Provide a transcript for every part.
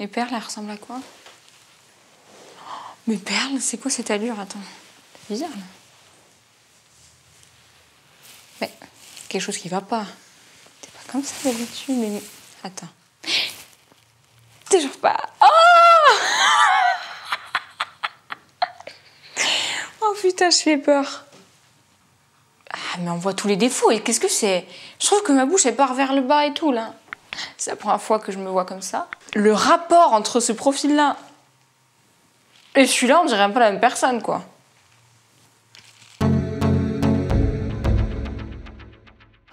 Et Perle, elle ressemble à quoi? Mais Perle, c'est quoi cette allure? Attends, c'est bizarre là. Mais quelque chose qui va pas. T'es pas comme ça d'habitude, mais attends. Toujours pas. Oh oh putain, je fais peur. Ah, mais on voit tous les défauts. Et qu'est-ce que c'est? Je trouve que ma bouche, elle part vers le bas et tout, là. C'est la première fois que je me vois comme ça. Le rapport entre ce profil-là et celui-là, on dirait un peu la même personne, quoi.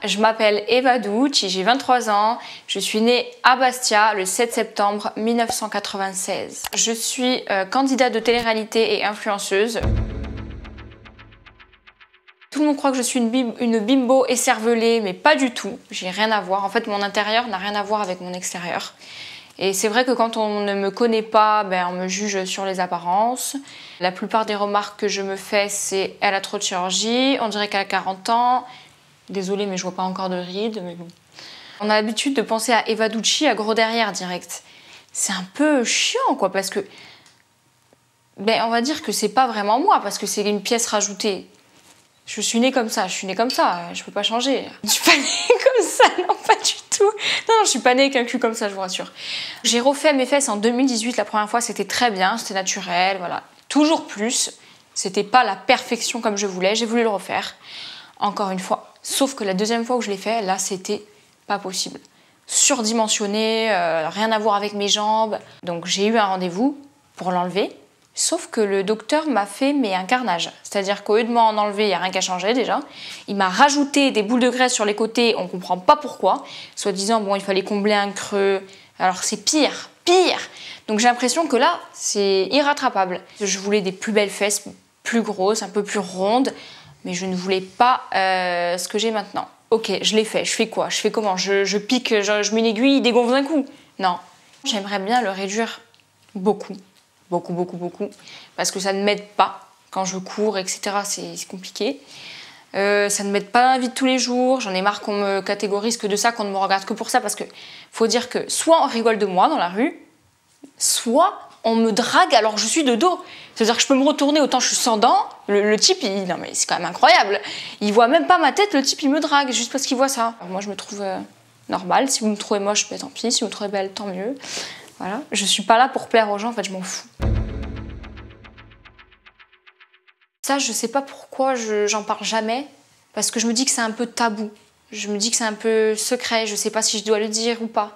Je m'appelle Eva Douch, j'ai 23 ans. Je suis née à Bastia le 7 septembre 1996. Je suis candidate de télé-réalité et influenceuse. Tout le monde croit que je suis une bimbo écervelée, mais pas du tout. J'ai rien à voir. En fait, mon intérieur n'a rien à voir avec mon extérieur. Et c'est vrai que quand on ne me connaît pas, ben, on me juge sur les apparences. La plupart des remarques que je me fais, c'est « elle a trop de chirurgie »,« on dirait qu'elle a 40 ans ». Désolée, mais je vois pas encore de rides, mais bon. On a l'habitude de penser à Eva Douchy à gros derrière direct. C'est un peu chiant, quoi, parce que... Ben, on va dire que c'est pas vraiment moi, parce que c'est une pièce rajoutée. Je suis née comme ça, je peux pas changer. Je suis pas née comme ça, non, pas du tout. Non, je suis pas née avec un cul comme ça, je vous rassure. J'ai refait mes fesses en 2018, la première fois, c'était très bien, c'était naturel, voilà. Toujours plus, c'était pas la perfection comme je voulais, j'ai voulu le refaire, encore une fois. Sauf que la deuxième fois où je l'ai fait, là, c'était pas possible. Surdimensionné, rien à voir avec mes jambes. Donc j'ai eu un rendez-vous pour l'enlever. Sauf que le docteur m'a fait un carnage. C'est-à-dire qu'au lieu de m'en enlever, il n'y a rien qu'à changer déjà. Il m'a rajouté des boules de graisse sur les côtés, on ne comprend pas pourquoi. Soi-disant, bon, il fallait combler un creux. Alors c'est pire, pire. Donc j'ai l'impression que là, c'est irrattrapable. Je voulais des plus belles fesses, plus grosses, un peu plus rondes, mais je ne voulais pas ce que j'ai maintenant. Ok, je l'ai fait, je fais quoi? Je fais comment? Je pique, je mets une aiguille, il dégonfle d'un coup? Non. J'aimerais bien le réduire beaucoup. Beaucoup, beaucoup, beaucoup, parce que ça ne m'aide pas quand je cours, etc. C'est compliqué. Ça ne m'aide pas dans la vie de tous les jours. J'en ai marre qu'on me catégorise que de ça, qu'on ne me regarde que pour ça, parce que faut dire que soit on rigole de moi dans la rue, soit on me drague alors que je suis de dos. C'est-à-dire que je peux me retourner autant je suis sans dents. Le type, non mais c'est quand même incroyable. Il voit même pas ma tête, le type il me drague juste parce qu'il voit ça. Alors moi je me trouve normale. Si vous me trouvez moche, ben, tant pis. Si vous me trouvez belle, tant mieux. Voilà. Je suis pas là pour plaire aux gens, en fait, je m'en fous. Ça, je sais pas pourquoi j'en parle jamais, parce que je me dis que c'est un peu tabou. Je me dis que c'est un peu secret, je sais pas si je dois le dire ou pas.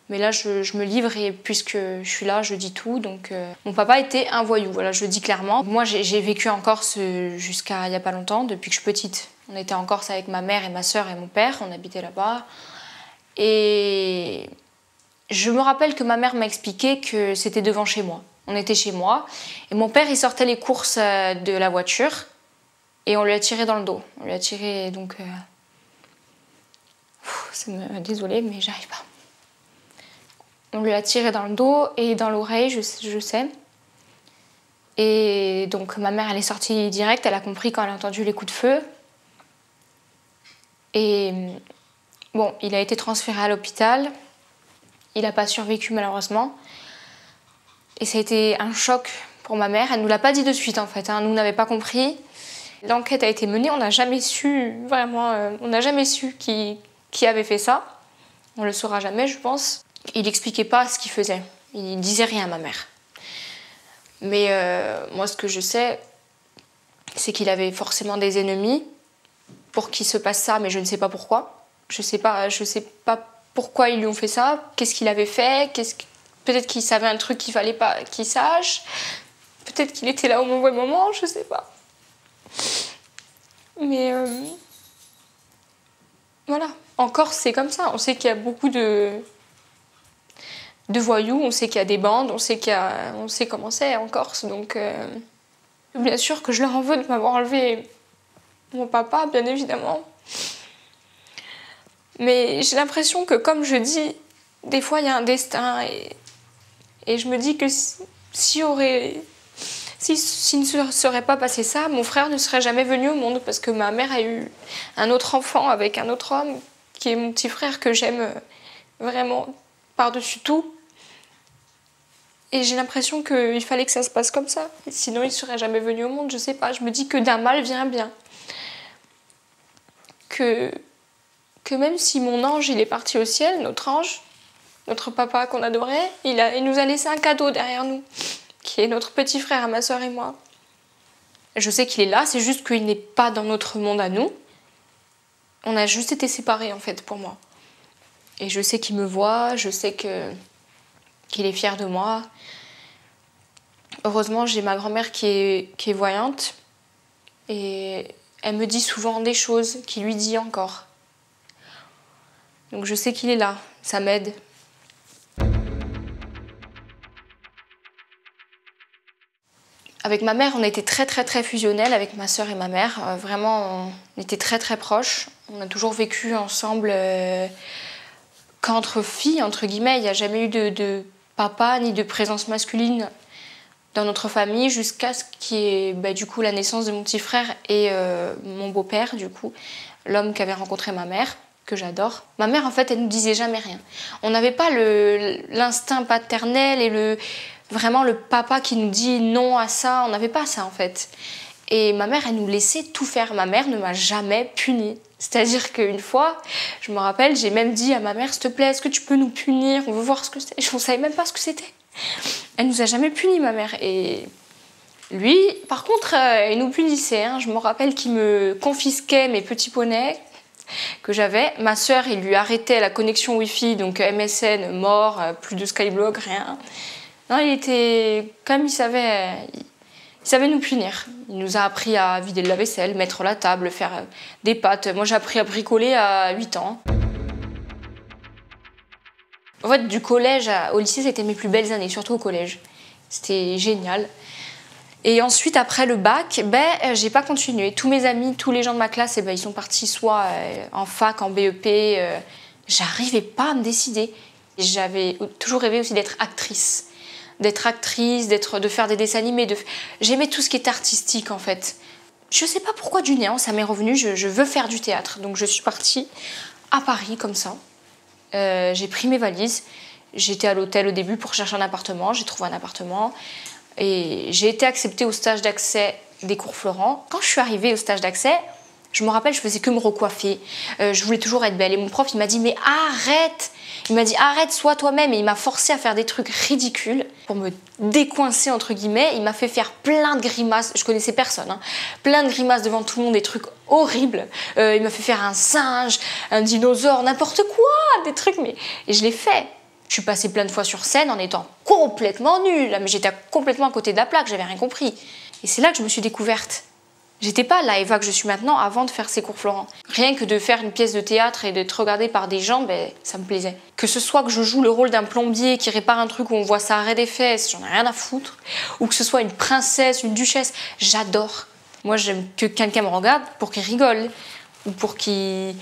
Mais là, je me livre et puisque je suis là, je dis tout. Donc, mon papa était un voyou, voilà, je le dis clairement. Moi, j'ai vécu en Corse jusqu'à il y a pas longtemps, depuis que je suis petite. On était en Corse avec ma mère et ma sœur et mon père, on habitait là-bas. Et je me rappelle que ma mère m'a expliqué que c'était devant chez moi. On était chez moi et mon père il sortait les courses de la voiture et on lui a tiré dans le dos. On lui a tiré donc... Désolée mais j'arrive pas. On lui a tiré dans le dos et dans l'oreille, je sais. Et donc ma mère elle est sortie direct, elle a compris quand elle a entendu les coups de feu. Et bon, il a été transféré à l'hôpital. Il n'a pas survécu malheureusement. Et ça a été un choc pour ma mère. Elle ne nous l'a pas dit de suite en fait, hein. Nous n'avons pas compris. L'enquête a été menée, on n'a jamais su vraiment, on n'a jamais su qui avait fait ça. On le saura jamais je pense. Il n'expliquait pas ce qu'il faisait. Il disait rien à ma mère. Mais moi ce que je sais, c'est qu'il avait forcément des ennemis pour qu'il se passe ça, mais je ne sais pas pourquoi. Je sais pas pourquoi ils lui ont fait ça, qu'est-ce qu'il avait fait, peut-être qu'il savait un truc qu'il fallait pas qu'il sache, peut-être qu'il était là au mauvais moment, je sais pas. Mais voilà, en Corse c'est comme ça, on sait qu'il y a beaucoup de voyous, on sait qu'il y a des bandes, on sait comment c'est en Corse, donc bien sûr que je leur en veux de m'avoir enlevé mon papa, bien évidemment. Mais j'ai l'impression que, comme je dis, des fois il y a un destin et je me dis que s'il ne serait pas passé ça, mon frère ne serait jamais venu au monde parce que ma mère a eu un autre enfant avec un autre homme qui est mon petit frère que j'aime vraiment par-dessus tout. Et j'ai l'impression qu'il fallait que ça se passe comme ça. Sinon, il ne serait jamais venu au monde, je sais pas. Je me dis que d'un mal vient un bien. Que même si mon ange, il est parti au ciel, notre ange, notre papa qu'on adorait, il nous a laissé un cadeau derrière nous, qui est notre petit frère à ma soeur et moi. Je sais qu'il est là, c'est juste qu'il n'est pas dans notre monde à nous. On a juste été séparés, en fait, pour moi. Et je sais qu'il me voit, je sais qu'il est fier de moi. Heureusement, j'ai ma grand-mère qui est voyante. Et elle me dit souvent des choses qu'il lui dit encore. Donc je sais qu'il est là, ça m'aide. Avec ma mère, on était très fusionnels avec ma sœur et ma mère. Vraiment, on était très proches. On a toujours vécu ensemble qu'entre filles, entre guillemets. Il n'y a jamais eu de papa ni de présence masculine dans notre famille jusqu'à ce qui est du coup la naissance de mon petit frère et mon beau-père, du coup, l'homme qui avait rencontré ma mère, que j'adore. Ma mère, en fait, elle nous disait jamais rien. On n'avait pas l'instinct paternel et vraiment le papa qui nous dit non à ça. On n'avait pas ça, en fait. Et ma mère, elle nous laissait tout faire. Ma mère ne m'a jamais punie. C'est-à-dire qu'une fois, je me rappelle, j'ai même dit à ma mère, s'il te plaît, est-ce que tu peux nous punir? On veut voir ce que c'est. Je ne savais même pas ce que c'était. Elle nous a jamais punis, ma mère. Et lui, par contre, il nous punissait. Je me rappelle qu'il me confisquait mes petits poneys que j'avais. Ma sœur, il lui arrêtait la connexion Wi-Fi, donc MSN, mort, plus de Skyblog, rien. Non, il était... Comme il savait nous punir. Il nous a appris à vider le lave-vaisselle, mettre la table, faire des pâtes. Moi, j'ai appris à bricoler à 8 ans. En fait, du collège au lycée, c'était mes plus belles années, surtout au collège. C'était génial. Et ensuite, après le bac, j'ai pas continué. Tous mes amis, tous les gens de ma classe, ils sont partis soit en fac, en BEP. J'arrivais pas à me décider. J'avais toujours rêvé aussi d'être actrice. De faire des dessins animés. J'aimais tout ce qui était artistique, en fait. Je sais pas pourquoi du néant, ça m'est revenu. Je veux faire du théâtre. Donc je suis partie à Paris, comme ça. J'ai pris mes valises. J'étais à l'hôtel au début pour chercher un appartement. J'ai trouvé un appartement. Et j'ai été acceptée au stage d'accès des cours Florent. Quand je suis arrivée au stage d'accès, je me rappelle, je faisais que me recoiffer. Je voulais toujours être belle. Et mon prof, il m'a dit, mais arrête! Il m'a dit, arrête, sois toi-même. Et il m'a forcé à faire des trucs ridicules pour me décoincer, entre guillemets. Il m'a fait faire plein de grimaces. Je connaissais personne. Plein de grimaces devant tout le monde, des trucs horribles. Il m'a fait faire un singe, un dinosaure, n'importe quoi. Des trucs, mais... Et je l'ai fait. Je suis passée plein de fois sur scène en étant complètement nulle. Mais j'étais complètement à côté de la plaque, j'avais rien compris. Et c'est là que je me suis découverte. J'étais pas la Eva que je suis maintenant avant de faire ces cours Florent. Rien que de faire une pièce de théâtre et d'être regardée par des gens, ça me plaisait. Que ce soit que je joue le rôle d'un plombier qui répare un truc où on voit ça arrêt des fesses, j'en ai rien à foutre. Ou que ce soit une princesse, une duchesse, j'adore. Moi, j'aime que quelqu'un me regarde pour qu'il rigole. Ou pour qu'il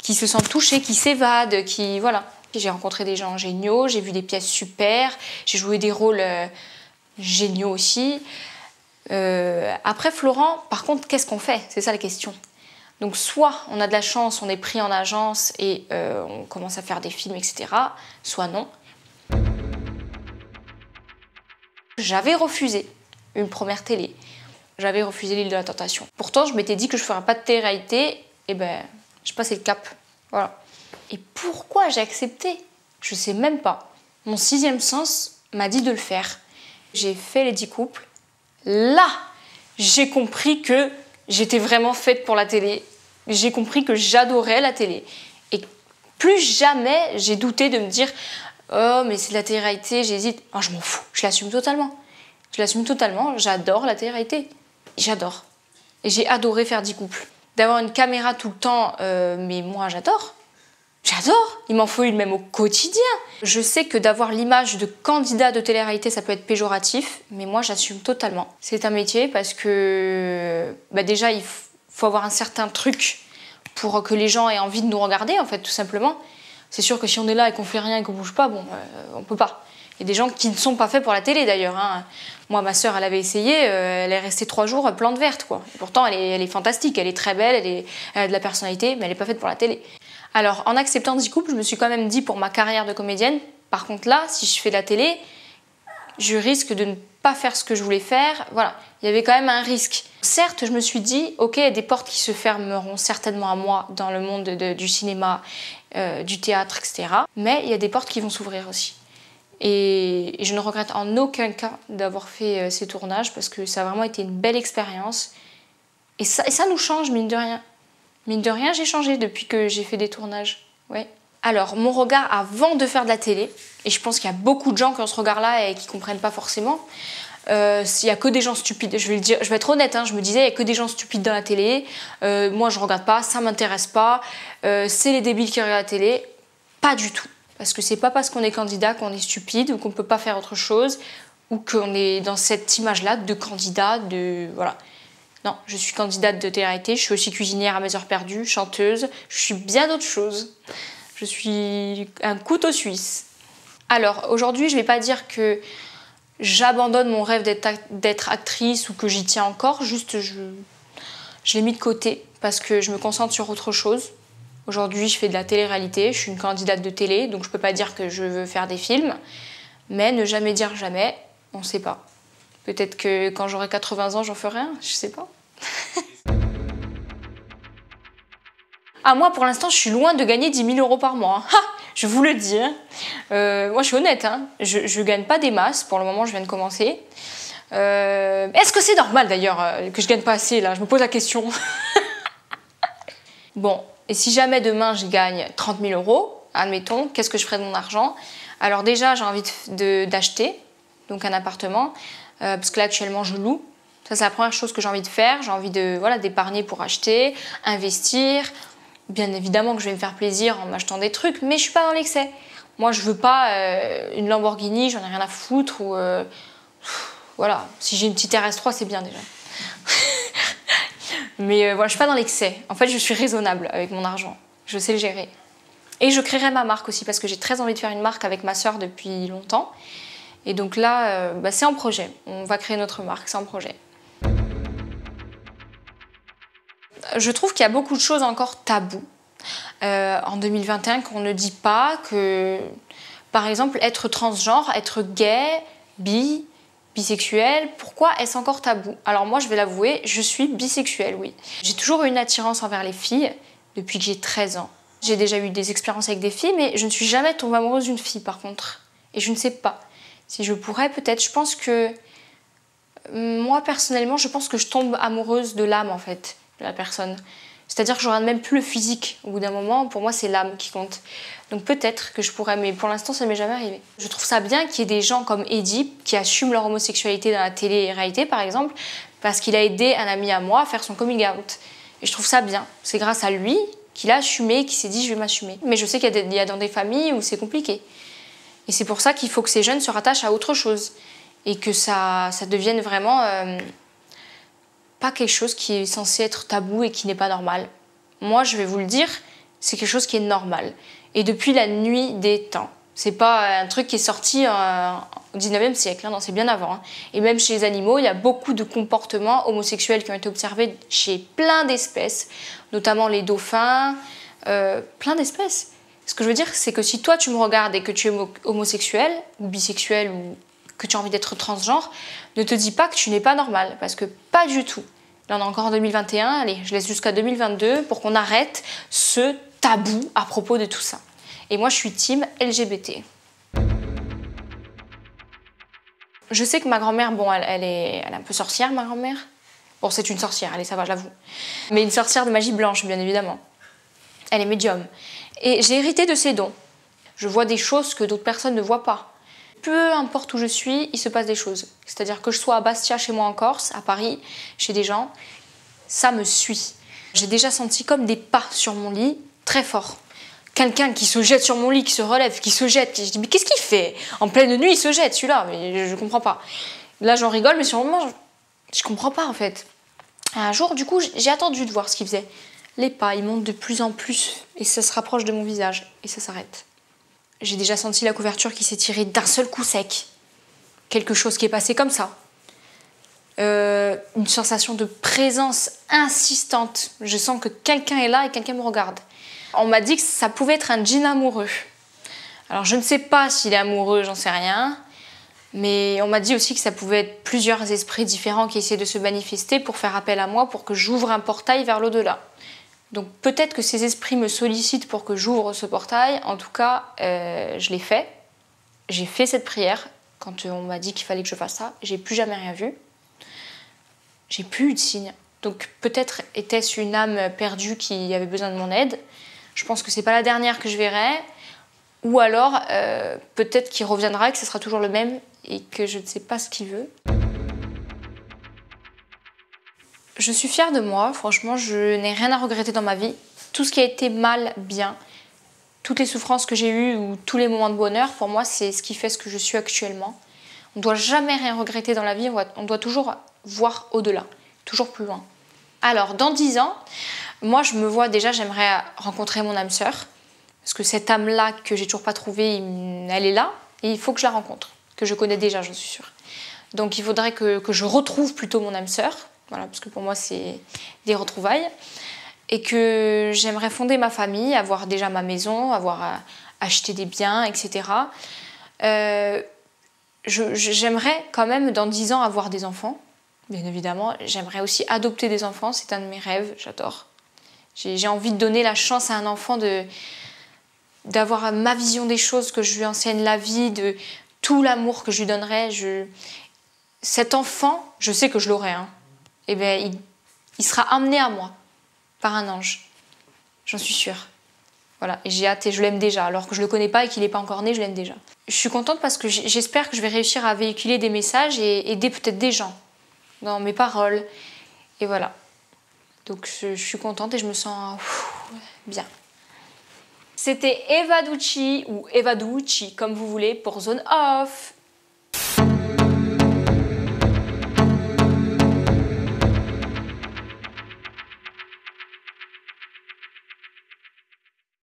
se sente touché, qu'il s'évade, voilà. J'ai rencontré des gens géniaux, j'ai vu des pièces super, j'ai joué des rôles géniaux aussi. Après Florent, par contre, qu'est-ce qu'on fait? C'est ça la question. Donc soit on a de la chance, on est pris en agence et on commence à faire des films, etc. Soit non. J'avais refusé une première télé. J'avais refusé l'île de la Tentation. Pourtant, je m'étais dit que je ne ferais pas de télé-réalité. Et je passais le cap. Voilà. Et pourquoi j'ai accepté? Je sais même pas. Mon sixième sens m'a dit de le faire. J'ai fait les 10 couples. Là, j'ai compris que j'étais vraiment faite pour la télé. J'ai compris que j'adorais la télé. Et plus jamais j'ai douté de me dire « Oh, mais c'est de la télé-réalité, j'hésite. Oh, » Je m'en fous, je l'assume totalement. Je l'assume totalement, j'adore la télé-réalité. J'adore. Et j'ai adoré faire 10 couples. D'avoir une caméra tout le temps, mais moi j'adore. J'adore, il m'en faut une même au quotidien. Je sais que d'avoir l'image de candidat de télé-réalité, ça peut être péjoratif, mais moi j'assume totalement. C'est un métier parce que déjà il faut avoir un certain truc pour que les gens aient envie de nous regarder, en fait, tout simplement. C'est sûr que si on est là et qu'on fait rien et qu'on bouge pas, on peut pas. Il y a des gens qui ne sont pas faits pour la télé d'ailleurs. Moi, ma sœur, elle avait essayé, elle est restée 3 jours plante verte, quoi. Et pourtant, elle est fantastique, elle est très belle, elle a de la personnalité, mais elle n'est pas faite pour la télé. Alors, en acceptant 10 couples, je me suis quand même dit pour ma carrière de comédienne, par contre là, si je fais de la télé, je risque de ne pas faire ce que je voulais faire. Voilà, il y avait quand même un risque. Certes, je me suis dit, ok, il y a des portes qui se fermeront certainement à moi dans le monde du cinéma, du théâtre, etc. Mais il y a des portes qui vont s'ouvrir aussi. Et je ne regrette en aucun cas d'avoir fait ces tournages parce que ça a vraiment été une belle expérience. Et ça nous change, mine de rien. Mine de rien, j'ai changé depuis que j'ai fait des tournages. Ouais. Alors, mon regard avant de faire de la télé, et je pense qu'il y a beaucoup de gens qui ont ce regard-là et qui ne comprennent pas forcément, s'il n'y a que des gens stupides, je vais le dire, je vais être honnête, hein, je me disais, il n'y a que des gens stupides dans la télé, moi je ne regarde pas, ça ne m'intéresse pas, c'est les débiles qui regardent la télé. Pas du tout. Parce que c'est pas parce qu'on est candidat qu'on est stupide ou qu'on ne peut pas faire autre chose ou qu'on est dans cette image-là de candidat, de... Voilà. Non, je suis candidate de télé-réalité, je suis aussi cuisinière à mes heures perdues, chanteuse, je suis bien d'autres choses. Je suis un couteau suisse. Alors, aujourd'hui, je ne vais pas dire que j'abandonne mon rêve d'être actrice ou que j'y tiens encore, juste je l'ai mis de côté parce que je me concentre sur autre chose. Aujourd'hui, je fais de la télé-réalité, je suis une candidate de télé, donc je ne peux pas dire que je veux faire des films, mais ne jamais dire jamais, on ne sait pas. Peut-être que quand j'aurai 80 ans, j'en ferai un, je sais pas. Ah, moi, pour l'instant, je suis loin de gagner 10 000 € par mois. Ha, je vous le dis. Moi, je suis honnête. Hein. Je gagne pas des masses. Pour le moment, je viens de commencer. Est-ce que c'est normal, d'ailleurs, que je gagne pas assez, là? Je me pose la question. Bon, et si jamais demain, je gagne 30 000 €, admettons, qu'est-ce que je ferai de mon argent? Alors déjà, j'ai envie d'acheter donc un appartement, parce que là, actuellement, je loue. Ça, c'est la première chose que j'ai envie de faire. J'ai envie de, voilà, d'épargner pour acheter, investir. Bien évidemment que je vais me faire plaisir en m'achetant des trucs, mais je suis pas dans l'excès. Moi, je veux pas une Lamborghini, j'en ai rien à foutre. Ou voilà, si j'ai une petite RS3, c'est bien déjà. Mais voilà, je suis pas dans l'excès. En fait, je suis raisonnable avec mon argent. Je sais le gérer. Et je créerai ma marque aussi, parce que j'ai très envie de faire une marque avec ma sœur depuis longtemps. Et donc là, c'est en projet. On va créer notre marque, c'est en projet. Je trouve qu'il y a beaucoup de choses encore tabous en 2021 qu'on ne dit pas, que par exemple être transgenre, être gay, bisexuel, pourquoi est-ce encore tabou? Alors moi je vais l'avouer, je suis bisexuelle, oui. J'ai toujours eu une attirance envers les filles depuis que j'ai 13 ans. J'ai déjà eu des expériences avec des filles, mais je ne suis jamais tombée amoureuse d'une fille par contre. Et je ne sais pas si je pourrais peut-être, je pense que moi personnellement, je pense que je tombe amoureuse de l'âme en fait. De la personne. C'est-à-dire que je regarde même plus le physique. Au bout d'un moment, pour moi, c'est l'âme qui compte. Donc peut-être que je pourrais, mais pour l'instant, ça ne m'est jamais arrivé. Je trouve ça bien qu'il y ait des gens comme Eddie qui assument leur homosexualité dans la télé-réalité, par exemple, parce qu'il a aidé un ami à moi à faire son coming out. Et je trouve ça bien. C'est grâce à lui qu'il a assumé, qu'il s'est dit « je vais m'assumer ». Mais je sais qu'il y a dans des familles où c'est compliqué. Et c'est pour ça qu'il faut que ces jeunes se rattachent à autre chose. Et que ça devienne vraiment... pas quelque chose qui est censé être tabou et qui n'est pas normal. Moi, je vais vous le dire, c'est quelque chose qui est normal. Et depuis la nuit des temps. C'est pas un truc qui est sorti au 19e siècle, hein, non, c'est bien avant. Hein. Et même chez les animaux, il y a beaucoup de comportements homosexuels qui ont été observés chez plein d'espèces, notamment les dauphins, plein d'espèces. Ce que je veux dire, c'est que si toi, tu me regardes et que tu es homosexuel ou bisexuel ou que tu as envie d'être transgenre, ne te dis pas que tu n'es pas normal, parce que pas du tout. Là, on est encore en 2021, allez, je laisse jusqu'à 2022 pour qu'on arrête ce tabou à propos de tout ça. Et moi, je suis team LGBT. Je sais que ma grand-mère, bon, elle est un peu sorcière, ma grand-mère. Bon, c'est une sorcière, allez, ça va, je l'avoue. Mais une sorcière de magie blanche, bien évidemment. Elle est médium. Et j'ai hérité de ses dons. Je vois des choses que d'autres personnes ne voient pas. Peu importe où je suis, il se passe des choses. C'est-à-dire que je sois à Bastia, chez moi en Corse, à Paris, chez des gens, ça me suit. J'ai déjà senti comme des pas sur mon lit, très fort. Quelqu'un qui se jette sur mon lit, qui se relève, qui se jette. Je dis, mais qu'est-ce qu'il fait? En pleine nuit, il se jette, celui-là. Mais je comprends pas. Là, j'en rigole, mais sur le moment, je comprends pas, en fait. Un jour, du coup, j'ai attendu de voir ce qu'il faisait. Les pas, ils montent de plus en plus, et ça se rapproche de mon visage, et ça s'arrête. J'ai déjà senti la couverture qui s'est tirée d'un seul coup sec. Quelque chose qui est passé comme ça. Une sensation de présence insistante. Je sens que quelqu'un est là et quelqu'un me regarde. On m'a dit que ça pouvait être un djinn amoureux. Alors je ne sais pas s'il est amoureux, j'en sais rien. Mais on m'a dit aussi que ça pouvait être plusieurs esprits différents qui essaient de se manifester pour faire appel à moi, pour que j'ouvre un portail vers l'au-delà. Donc peut-être que ces esprits me sollicitent pour que j'ouvre ce portail. En tout cas, je l'ai fait. J'ai fait cette prière quand on m'a dit qu'il fallait que je fasse ça. J'ai plus jamais rien vu. J'ai plus eu de signe. Donc peut-être était-ce une âme perdue qui avait besoin de mon aide. Je pense que c'est pas la dernière que je verrai. Ou alors peut-être qu'il reviendra et que ce sera toujours le même et que je ne sais pas ce qu'il veut. Je suis fière de moi, franchement, je n'ai rien à regretter dans ma vie. Tout ce qui a été mal, bien. Toutes les souffrances que j'ai eues ou tous les moments de bonheur, pour moi, c'est ce qui fait ce que je suis actuellement. On ne doit jamais rien regretter dans la vie, on doit toujours voir au-delà, toujours plus loin. Alors, dans 10 ans, moi, je me vois déjà, j'aimerais rencontrer mon âme sœur. Parce que cette âme-là que j'ai toujours pas trouvée, elle est là. Et il faut que je la rencontre, que je connais déjà, j'en suis sûre. Donc, il faudrait que je retrouve plutôt mon âme sœur. Voilà, parce que pour moi, c'est des retrouvailles. Et que j'aimerais fonder ma famille, avoir déjà ma maison, avoir acheté des biens, etc. J'aimerais quand même, dans 10 ans, avoir des enfants, bien évidemment. J'aimerais aussi adopter des enfants, c'est un de mes rêves, j'adore. J'ai envie de donner la chance à un enfant d'avoir ma vision des choses, que je lui enseigne la vie, de tout l'amour que je lui donnerais. Cet enfant, je sais que je l'aurai, hein. Eh bien, il sera amené à moi par un ange. J'en suis sûre. Voilà, et j'ai hâte et je l'aime déjà. Alors que je le connais pas et qu'il n'est pas encore né, je l'aime déjà. Je suis contente parce que j'espère que je vais réussir à véhiculer des messages et aider peut-être des gens dans mes paroles. Et voilà. Donc je suis contente et je me sens bien. C'était Eva Ducci ou Eva Ducci, comme vous voulez, pour Zone Off.